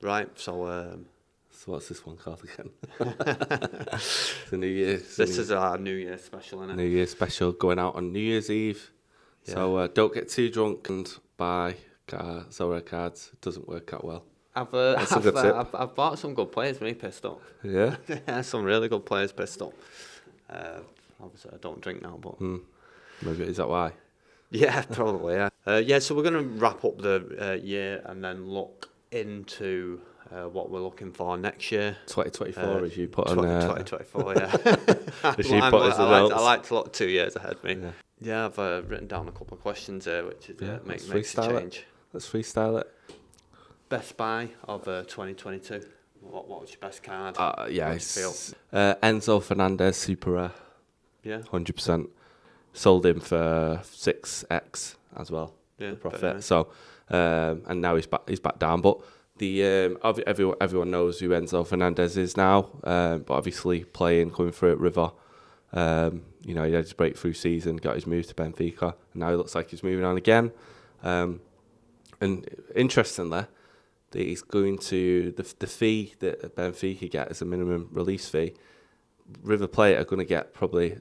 Right. So what's this one called again? It's a New Year's. This is our New Year special, isn't it? New Year's special going out on New Year's Eve. Yeah. So don't get too drunk and buy Sorare cards. It doesn't work out well. I've bought some good players. Me pissed up. Yeah. Yeah, some really good players pissed up. Obviously, I don't drink now, but maybe is that why? Yeah, probably. Yeah. So we're going to wrap up the year and then look into what we're looking for next year. 2024, as you put on. 2024, yeah. As you put as the notes. I like to look 2 years ahead, me. Yeah, I've written down a couple of questions here, which is makes a change. Let's freestyle it. Best buy of 2022. What was your best card? Enzo Fernandez, super rare. Yeah, 100%. Sold him for 6x as well. Yeah, the profit. So, and now he's back down. But the everyone knows who Enzo Fernandez is now. But obviously coming through at River. He had his breakthrough season, got his move to Benfica, and now he looks like he's moving on again. And interestingly, he's going to the fee that Benfica get as a minimum release fee. River Plate are going to get probably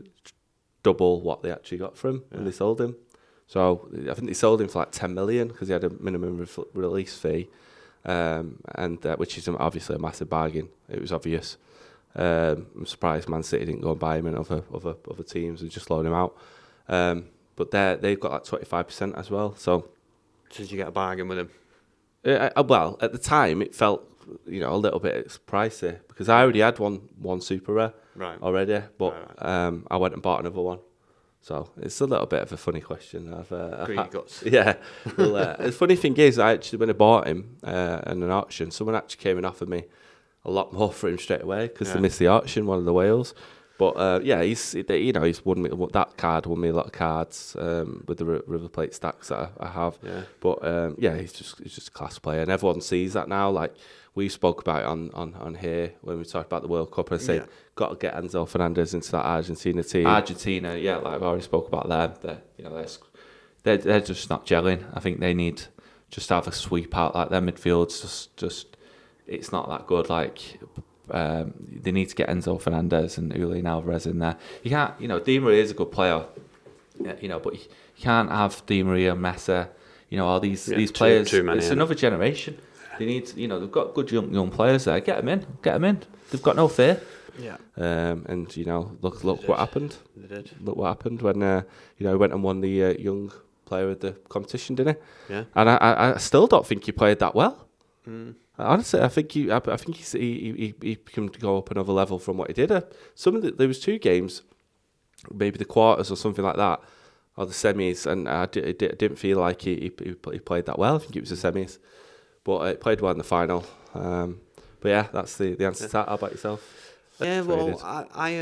double what they actually got for him when they sold him. So I think they sold him for like 10 million because he had a minimum release fee, which is obviously a massive bargain. It was obvious. I'm surprised Man City didn't go and buy him and other teams and just loan him out. But they've got like 25% as well. So did you get a bargain with him? Well, at the time it felt a little bit pricey because I already had one super rare already, but I went and bought another one. So it's a little bit of a funny question. Greedy guts. Yeah. Well, the funny thing is, when I bought him in an auction, someone actually came and offered me a lot more for him straight away because they missed the auction, one of the Wales. But he's won me, that card won me a lot of cards with the River Plate stacks that I have. Yeah. But he's just a class player, and everyone sees that now. Like we spoke about it on here when we talked about the World Cup, and I said got to get Enzo Fernandez into that Argentina team. Argentina, like I've already spoke about them. They're just not gelling. I think they need just to have a sweep out like their midfield's just it's not that good. Like. They need to get Enzo Fernandez and Julian Alvarez in there. You can't, Di Maria is a good player, but you can't have Di Maria, Messi, all these players. Too many, it's another generation. They need, they've got good young players there. Get them in. They've got no fear. Yeah. And look what happened. They did. Look what happened when he went and won the young player of the competition, didn't he? Yeah. And I still don't think he played that well. Honestly, I think he can go up another level from what he did. There was 2 games, maybe the quarters or something like that, or the semis, and I didn't feel like he played that well. I think it was the semis, but he played well in the final. But yeah, that's the answer to that. How about yourself? Yeah, well, I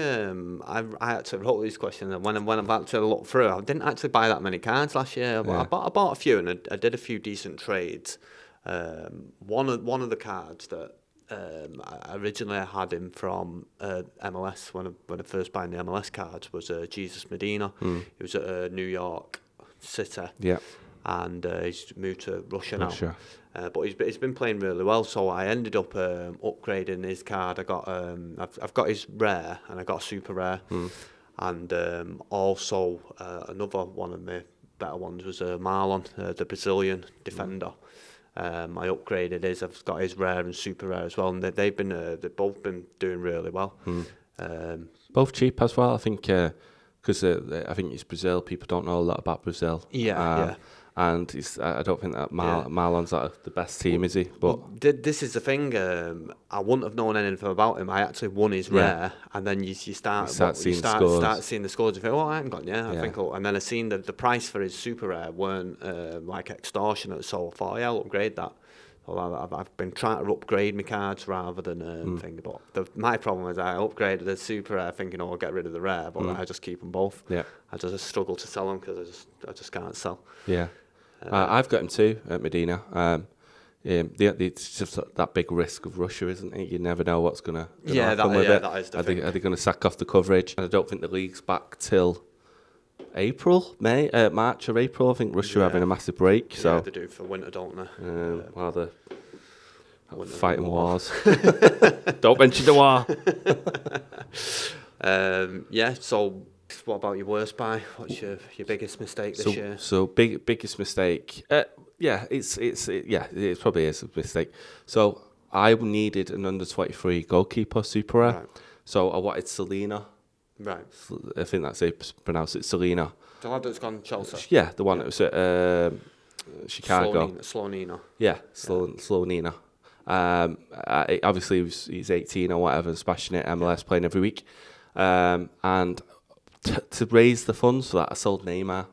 actually wrote these questions, and when I've actually looked through, I didn't actually buy that many cards last year. But I bought a few, and I did a few decent trades. One of the cards that I originally had him from MLS when I first buying the MLS cards was Jesus Medina. He was at New York City, and he's moved to Russia now. But he's been playing really well, so I ended up upgrading his card. I got I've got his rare and I got a super rare, and also another one of my better ones was Marlon, the Brazilian defender. I upgraded his. I've got his rare and super rare as well, and they've both been doing really well. Both cheap as well, I think, because I think it's Brazil. People don't know a lot about Brazil. And I don't think that Marlon's the best team, is he? But this is the thing. I wouldn't have known anything about him. I actually won his rare, and then you start seeing the scores. You think, I haven't got I think, and then I seen the price for his super rare weren't like extortionate. So I thought, I'll upgrade that. So I've been trying to upgrade my cards rather than thing. But my problem is I upgraded the super rare thinking, I'll get rid of the rare, but I just keep them both. Yeah, I just struggle to sell them because I just can't sell. Yeah. I've got him too at Medina. It's just that big risk of Russia, isn't it? You never know what's going to happen with it. That is the thing. Are they going to sack off the coverage? And I don't think the league's back till March or April. I think Russia are having a massive break. So they do for winter, don't they? Fighting wars. Don't mention the war. So what about your worst buy? What's your biggest mistake this year? So biggest mistake. It probably is a mistake. So I needed an under 23 goalkeeper, super rare. Right. So I wanted Selena. Right. I think that's how you pronounce it, Selena. The lad that's gone Chelsea. Yeah, the one that was at Chicago. Slonina. Yeah, Slonina. Obviously he's 18 or whatever, smashing it, MLS, playing every week. And to raise the funds for that, I sold Neymar.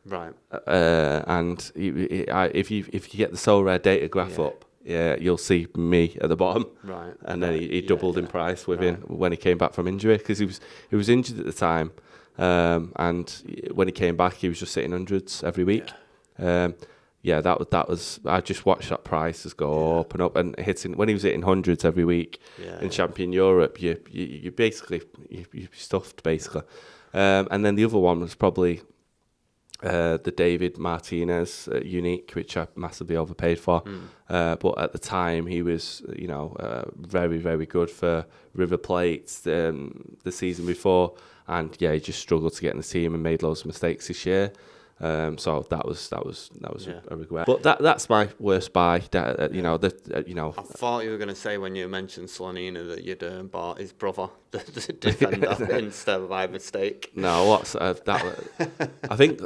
Right. And if you get the Sorare data graph up, you'll see me at the bottom. Right. And then he doubled in price when he came back from injury, because he was injured at the time. And when he came back, he was just hitting hundreds every week. That was. I just watched that price just go up and up, and hitting when he was hitting hundreds every week in Champion Europe. You basically you stuffed basically. And then the other one was probably the David Martinez unique, which I massively overpaid for. But at the time, he was very, very good for River Plate the season before, and he just struggled to get in the team and made loads of mistakes this year. So that was a regret. But that's my worst buy. I thought you were going to say when you mentioned Slonina that you'd bought his brother, the defender, instead of by mistake. No, I think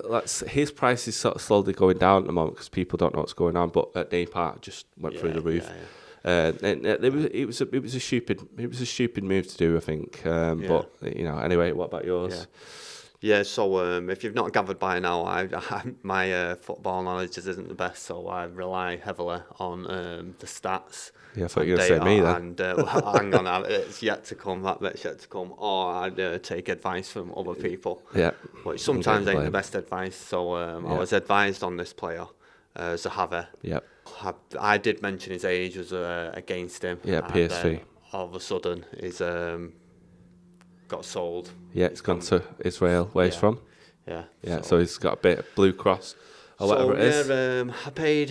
his price is sort of slowly going down at the moment because people don't know what's going on. But at Park just went through the roof. It was a stupid move to do, I think. But anyway, what about yours? Yeah, so if you've not gathered by now, my football knowledge isn't the best, so I rely heavily on the stats. Yeah, I thought you were going to say me then. And hang on, it's yet to come, that bit's yet to come. Or I'd take advice from other people, which sometimes ain't the best advice. So I was advised on this player, Zahavi. Yep. I did mention his age was against him. Yeah, PSV. All of a sudden, he's got sold. Yeah, it's gone to Israel, where he's from. Yeah. So he's got a bit of Blue Cross or whatever it is. I paid.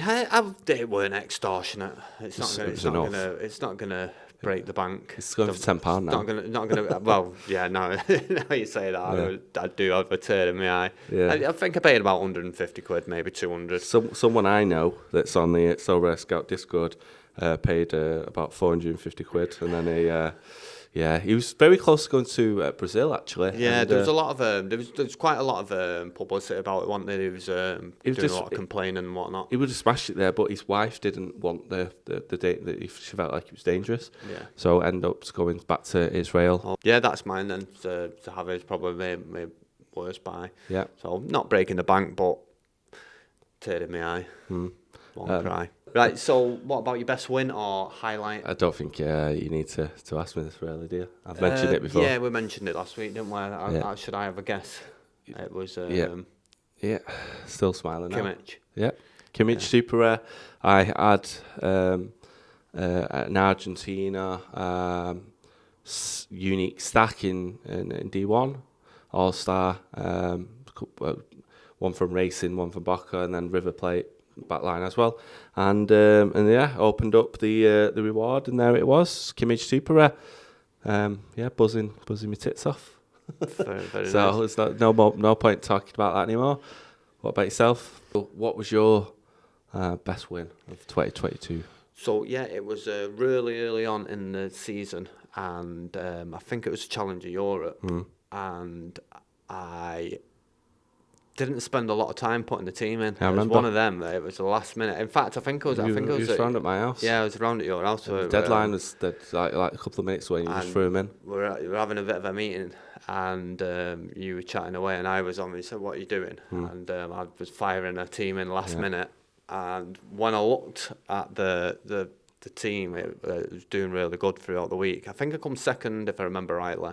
It weren't extortionate. It's not gonna break the bank. It's going for £10 now. Not gonna. Well, yeah. No, now you say that, I do have a tear in my eye. Yeah. I think I paid about 150 quid, maybe 200. Someone I know that's on the SorareScout Discord paid about 450 quid, and then he was very close to going to Brazil, actually. Yeah, there was a lot of there was quite a lot of publicity about it, wasn't there? He was doing a lot of complaining and whatnot. He would have smashed it there, but his wife didn't want the date that she felt like it was dangerous. Yeah. So end up going back to Israel. Oh, yeah, that's mine then. To have it is probably my worst buy. Yeah. So not breaking the bank, but tear in my eye. Won't cry. Right, so what about your best win or highlight? I don't think you need to ask me this, really, do you? I've mentioned it before. Yeah, we mentioned it last week, didn't we? Should I have a guess? It was... still smiling now. Kimmich. Yeah, Kimmich, super rare. I had an Argentina unique stack in D1, All-Star, one from Racing, one from Boca, and then River Plate back line as well, and opened up the reward, and there it was, Kimmich super rare. Buzzing my tits off. Very, very so nice. It's no point talking about that anymore. What about yourself? What was your best win of 2022? So it was really early on in the season, and I think it was Challenger Europe, and I didn't spend a lot of time putting the team in. I remember. It was one of them. It was the last minute. In fact, I think it was. You was around at my house. Yeah, I was around at your house. The deadline was like a couple of minutes away. And you just threw him in. We were having a bit of a meeting, and you were chatting away, and I was on. You said, "What are you doing?" And I was firing a team in last minute. And when I looked at the team, it was doing really good throughout the week. I think I come second, if I remember rightly.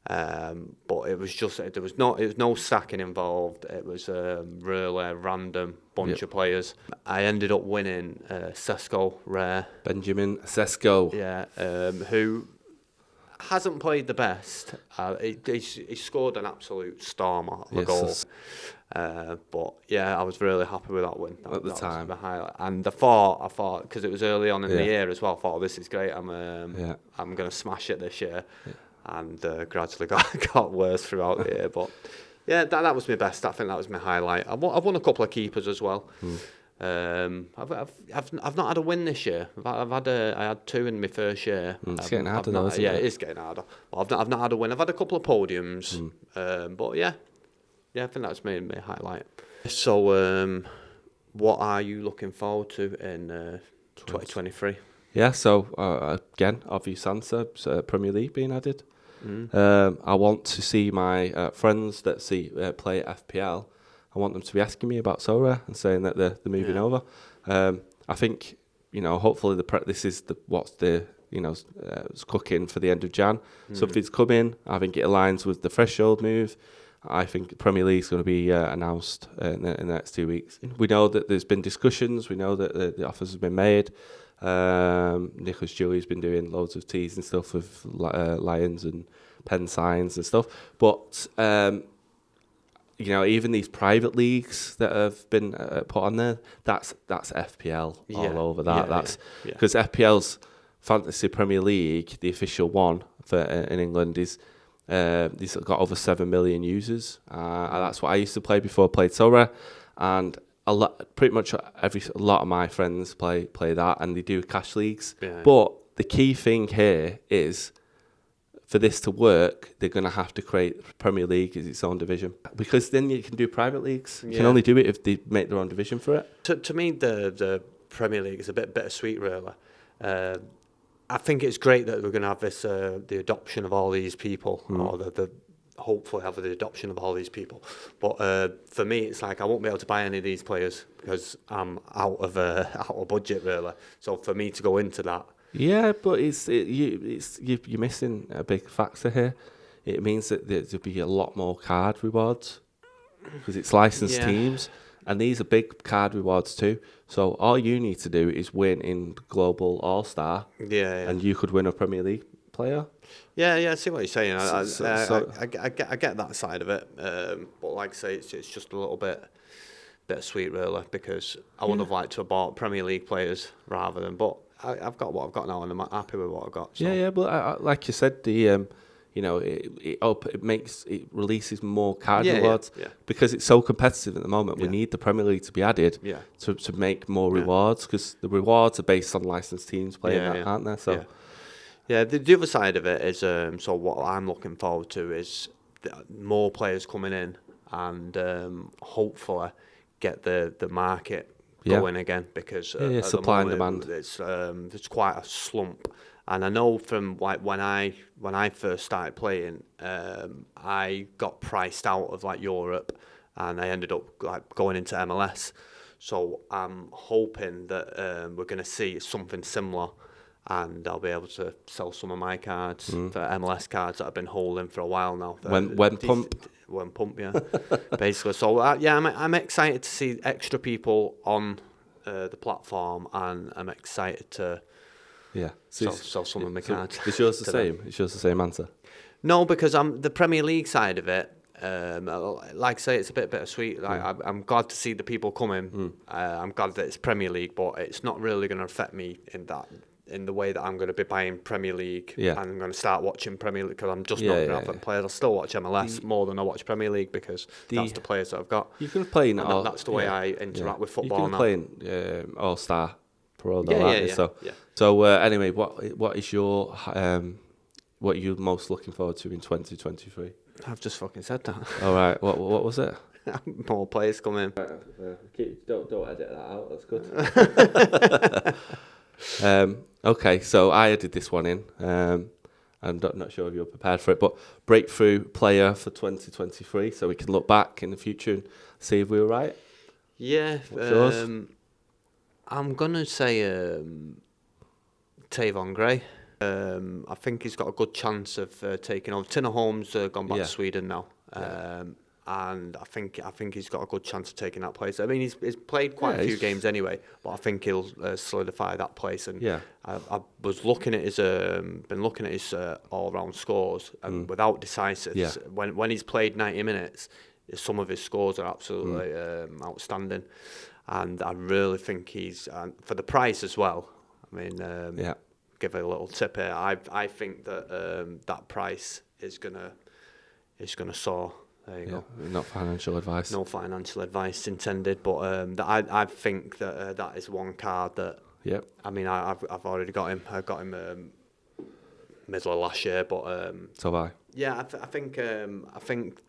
But it was just there was no stacking involved. It was a really random bunch of players. I ended up winning Sesko rare. Benjamin Sesko. Yeah, who hasn't played the best. He scored an absolute stormer of a goal. But yeah, I was really happy with that win At the time. Was the highlight. And I thought because it was early on in the year as well. I thought, oh, this is great. I'm going to smash it this year, and gradually got worse throughout the year. But yeah, that was my best. I think that was my highlight. I've won a couple of keepers as well. I've not had a win this year. I had 2 in my first year. It's getting harder though, isn't it? Yeah, it is getting harder. But I've not had a win. I've had a couple of podiums. But yeah, I think that's my highlight. So, what are you looking forward to in 2023? Yeah, so again, obvious answer, Premier League being added. I want to see my friends that play FPL. I want them to be asking me about Sorare and saying that they're moving over. I think, hopefully this is what's it's cooking for the end of Jan. Something's coming. I think it aligns with the threshold move. I think Premier League's going to be announced in the next 2 weeks. We know that there's been discussions. We know that the offers have been made. Nicholas Julia's been doing loads of teas and stuff with Lions and pen signs and stuff. But even these private leagues that have been put on there, that's FPL all over that. That's because FPL's Fantasy Premier League, the official one for in England, is these got over 7 million users. And that's what I used to play before I played Sorare, and pretty much a lot of my friends play that, and they do cash leagues. But the key thing here is, for this to work, they're going to have to create Premier League as its own division, because then you can do private leagues. You can only do it if they make their own division for it. To me, the Premier League is a bit bittersweet, really. I think it's great that we're going to have this the adoption of all these people, or the hopefully have the adoption of all these people. But for me, it's like I won't be able to buy any of these players because I'm out of budget, really. So for me to go into that. Yeah, but you're missing a big factor here. It means that there'll be a lot more card rewards because it's licensed teams, and these are big card rewards too. So all you need to do is win in Global All-Star, and you could win a Premier League player. Yeah, I see what you're saying. I get that side of it, but like I say, it's just a little bit sweet, really, because I would have liked to have bought Premier League players rather than, but I've got what I've got now, and I'm happy with what I've got. So. Yeah, but like you said, it releases more card rewards because it's so competitive at the moment. We need the Premier League to be added to make more rewards, because the rewards are based on licensed teams playing that, aren't they? So. Yeah, the other side of it is, so what I'm looking forward to is more players coming in and hopefully get the market going again, because supply and demand. It's quite a slump, and I know from like when I first started playing, I got priced out of like Europe, and I ended up like going into MLS. So I'm hoping that we're going to see something similar, and I'll be able to sell some of my cards for MLS cards that I've been holding for a while now. When pump, basically. So I'm excited to see extra people on the platform, and I'm excited to sell some of my cards. Is yours the same? Is yours the same answer? No, because I'm the Premier League side of it. Like I say, it's a bit bittersweet. Like I'm glad to see the people coming. I'm glad that it's Premier League, but it's not really going to affect me in the way that I'm going to be buying Premier League, and I'm going to start watching Premier League, because I'm just not going to have them players. I'll still watch MLS more than I watch Premier League, because that's the players that I've got. You can play in that's the way I interact with football now. You can play in All-Star Pro, So anyway, what is your what are you most looking forward to in 2023? I've just fucking said that. All right, what was it? More players coming. Don't edit that out. That's good. Okay, so I added this one in. I'm not sure if you're prepared for it, but breakthrough player for 2023, so we can look back in the future and see if we were right. Yeah. What's yours? I'm going to say Tavon Gray. I think he's got a good chance of taking over. Tinner Holmes gone back to Sweden now. and I think he's got a good chance of taking that place. I mean, he's played quite a few games anyway, but I think he'll solidify that place. And I was looking at his all round scores, and without decisives, when he's played 90 minutes, some of his scores are absolutely outstanding, and I really think he's for the price as well. I mean, give a little tip here. I think that that price is gonna soar. There you go. Not financial advice. No financial advice intended, but I think that that is one card that. Yeah. I mean, I've already got him. I got him middle of last year, but. So have I. Yeah, I think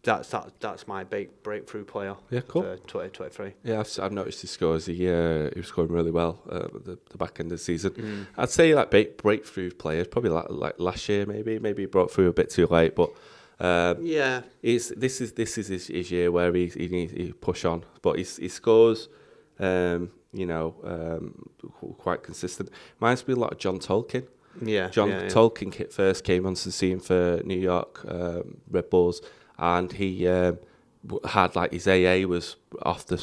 that's my breakthrough player. Yeah, cool. For 2023. Yeah, I've noticed his scores. He was scoring really well at the back end of the season. I'd say like breakthrough players probably like last year maybe he broke through a bit too late, but this is his year where he push on, but he scores quite consistent. Reminds me a lot of John Tolkien. Tolkien first came onto the scene for New York Red Bulls, and he had like his AA was off the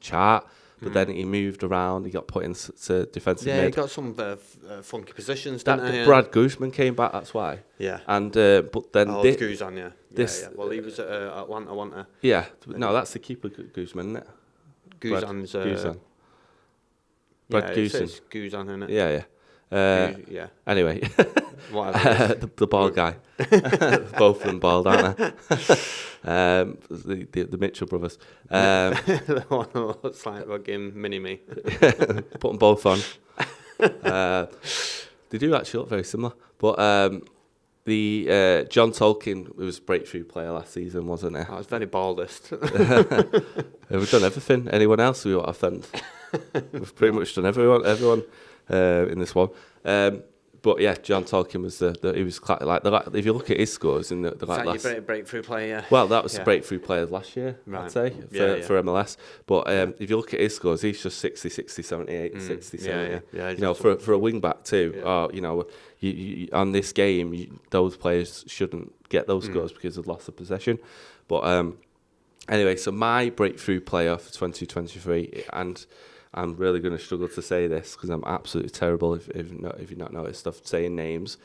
chart, but then he moved around. He got put into defensive mid. Yeah, he got some funky positions. Brad Guzman came back. That's why. Yeah. And but then Guzan, yeah. Well, he was at Atlanta, wasn't he? Yeah. No, that's the keeper Guzman, isn't it? Guzan's. Guzan. Brad Guzan. Guzan, isn't it? Yeah. Anyway, the bald guy. Both of them bald, aren't they? The Mitchell brothers. The one that looks like fucking mini-me. Put them both on. They do actually look very similar. But the John Tolkien was breakthrough player last season, wasn't he? I was very baldest. We've done everything. Anyone else we want to offend? We've pretty much done everyone in this one. But yeah, John Tolkien was he was like if you look at his scores in the like last your breakthrough player. Yeah. Well, that was the breakthrough player last year, right. I'd say for MLS. But if you look at his scores, he's just 60, 78, 60, 70. Yeah, for a wing back too. Yeah. You on this game, those players shouldn't get those scores because of loss of possession. But anyway, so my breakthrough player for 2023, and I'm really going to struggle to say this because I'm absolutely terrible if you've not noticed stuff saying names.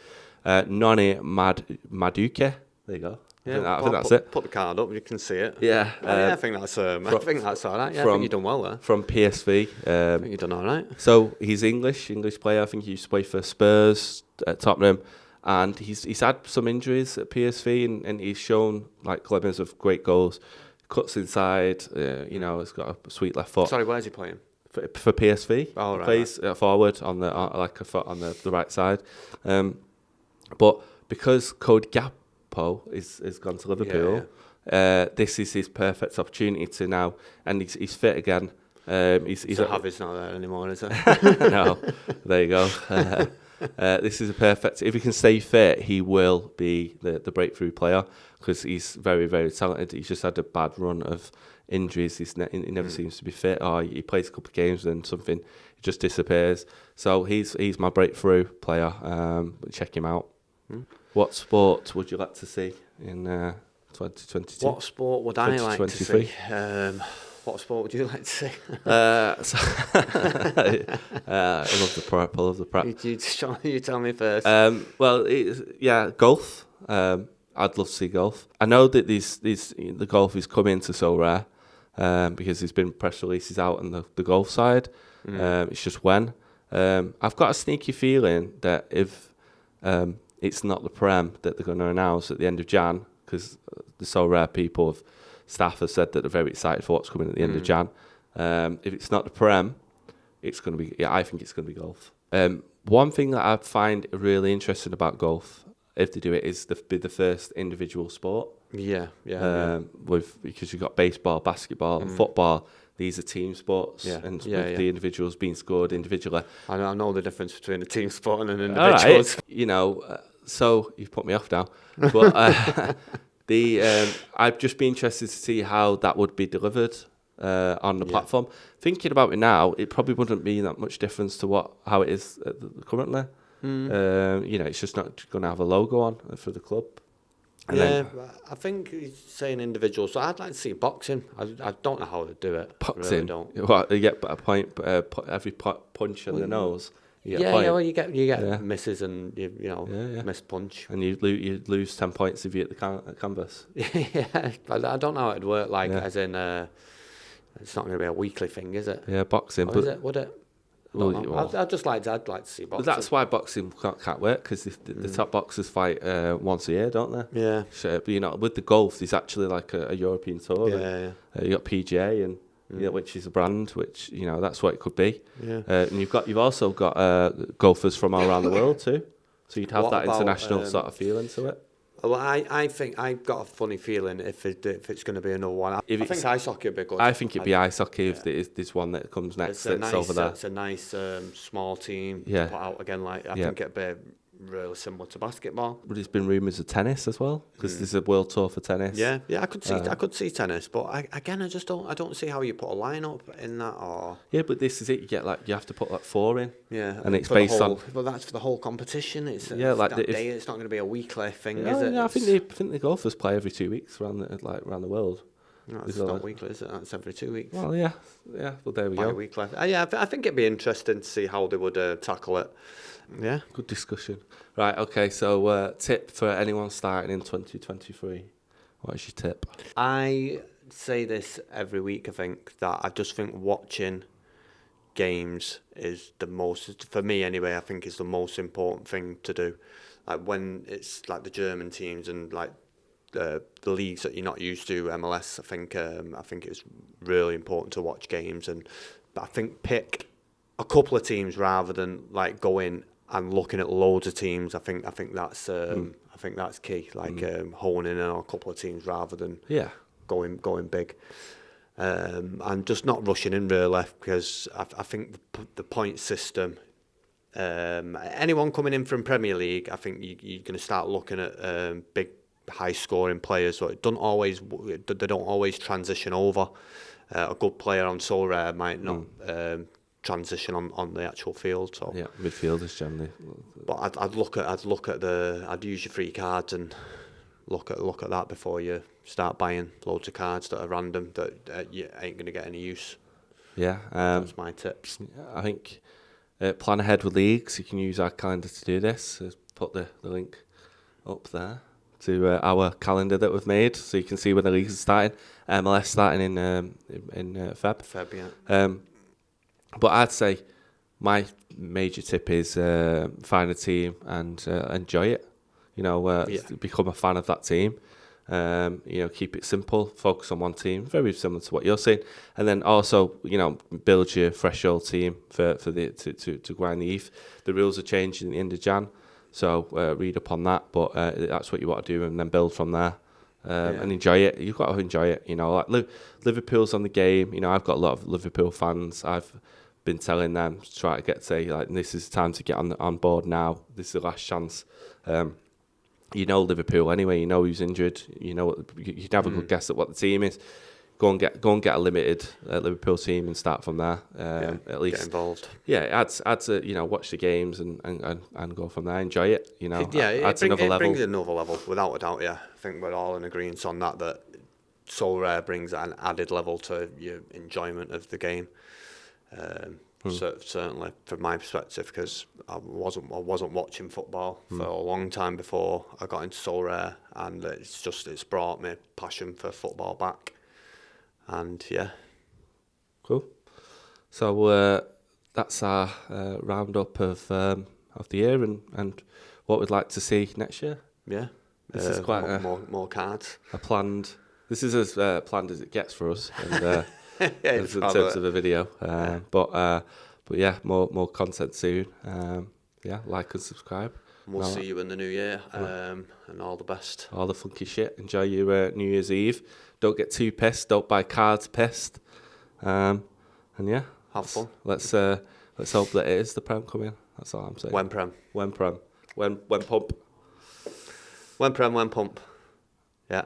Noni Maduke. There you go. Yeah, I think that's it. Put the card up, you can see it. Yeah. I think that's all right. Yeah, I think you've done well there. From PSV. I think you've done all right. So he's English player. I think he used to play for Spurs at Tottenham, and he's had some injuries at PSV, and he's shown like glimmers of great goals. Cuts inside. He's got a sweet left foot. Sorry, where's he playing? For PSV, oh, right, plays forward on a foot on the right side, but because Cody Gakpo is gone to Liverpool, this is his perfect opportunity to now, and he's fit again. He's Javi's not there anymore, is it? No, there you go. This is a perfect. If he can stay fit, he will be the breakthrough player because he's very, very talented. He's just had a bad run of injuries. He never seems to be fit, or he plays a couple of games and something just disappears. So he's my breakthrough player. Check him out. What sport would you like to see in 2022? What sport would I like to see? What sport would you like to see? I love the prep. I love the prep. You tell me first. Golf. I'd love to see golf. I know that the golf is coming to Sorare because there's been press releases out on the golf side. It's just when. I've got a sneaky feeling that if it's not the Prem that they're going to announce at the end of Jan, because the Sorare staff have said that they're very excited for what's coming at the end of Jan. If it's not the Prem, it's going to be. Yeah, I think it's going to be golf. One thing that I find really interesting about golf, if they do it, is be the first individual sport. Because you've got baseball, basketball, and football. These are team sports, the individuals being scored individually. I know the difference between a team sport and an individual. Right. So you've put me off now. But I'd just be interested to see how that would be delivered on the platform. Thinking about it now, it probably wouldn't be that much difference to how it is currently. It's just not going to have a logo on for the club. And yeah, I think he's saying individual. So I'd like to see boxing. I don't know how to do it. boxing, Really don't. what, you get a point every punch on the nose. You get a point. Well, you get misses and missed punch. And you lose 10 points if you hit the canvas. Yeah, I don't know how it'd work. As in, it's not going to be a weekly thing, is it? Yeah, boxing. Or is it? Would it? I'd like to see boxing. But that's why boxing can't work, because the top boxers fight once a year, don't they? Yeah. So, but, with the golf, there's actually like a European tour. Yeah. You got PGA and which is a brand, which that's what it could be. Yeah. And you've also got golfers from all around the world too. So you'd have that international sort of feeling to it. Well, I think I've got a funny feeling if it's going to be another one. I think ice hockey would be good. I think it'd be ice hockey if there's one that comes next that's over there. It's a nice small team to put out again. I think it'd be really similar to basketball. But there's been rumours of tennis as well, because there's a world tour for tennis. Yeah, I could see tennis, but I don't see how you put a lineup in that. Or but this is it. You have to put 4 in. Yeah, and it's based on. Well, that's for the whole competition. It's day. It's not going to be a weekly thing, is it? Yeah, I think the golfers play every 2 weeks around the world. No, it's not weekly, is it? That's every 2 weeks. Well, yeah. Well, there we go. Weekly. I think it'd be interesting to see how they would tackle it. Yeah. Good discussion. Right, okay, so tip for anyone starting in 2023. What is your tip? I say this every week, I think, that I just think watching games is the most, for me anyway, I think is the most important thing to do. Like when it's like the German teams and like the leagues that you're not used to, MLS, I think it's really important to watch games, but I think pick a couple of teams rather than like go in and looking at loads of teams. I think that's key. Honing in on a couple of teams rather than going big, and just not rushing in really, because I think the point system. Anyone coming in from Premier League, I think you're going to start looking at big, high-scoring players. So they don't always transition over. A good player on Sorare might not. Transition on the actual field. So midfielders generally. But I'd use your free cards and look at that before you start buying loads of cards that are random that you ain't going to get any use. Yeah, that's my tips. I think plan ahead with leagues. You can use our calendar to do this. Put the link up there to our calendar that we've made, so you can see when the leagues are starting. MLS starting in Feb. Feb, yeah. But I'd say my major tip is find a team and enjoy it. Become a fan of that team. Keep it simple. Focus on one team. Very similar to what you're saying. And then also, build your fresh old team to grind the ETH. The rules are changing at the end of Jan, so read up on that. But that's what you want to do, and then build from there. And enjoy it. You've got to enjoy it. Like Liverpool's on the game. I've got a lot of Liverpool fans. I've been telling them to try to this is time to get on board now. This is the last chance. Liverpool anyway. Who's injured. You can have a good guess at what the team is. Go and get a limited Liverpool team and start from there. At least get involved. Yeah, it adds watch the games and go from there. Enjoy it. It brings another level without a doubt. Yeah, I think we're all in agreement on that Sorare brings an added level to your enjoyment of the game. Certainly from my perspective, because I wasn't watching football for a long time before I got into Sorare, and it's brought me passion for football back. And cool. So that's our roundup of the year and what we'd like to see next year. Yeah, this is quite more cards. This is as planned as it gets for us, and in terms of a video. But yeah, more content soon. Like and subscribe. We'll see you in the new year, and all the best. All the funky shit. Enjoy your New Year's Eve. Don't get too pissed. Don't buy cards pissed. And have fun. Let's hope that it is the Prem coming. That's all I'm saying. When Prem. When pump. When Prem, when pump. Yeah.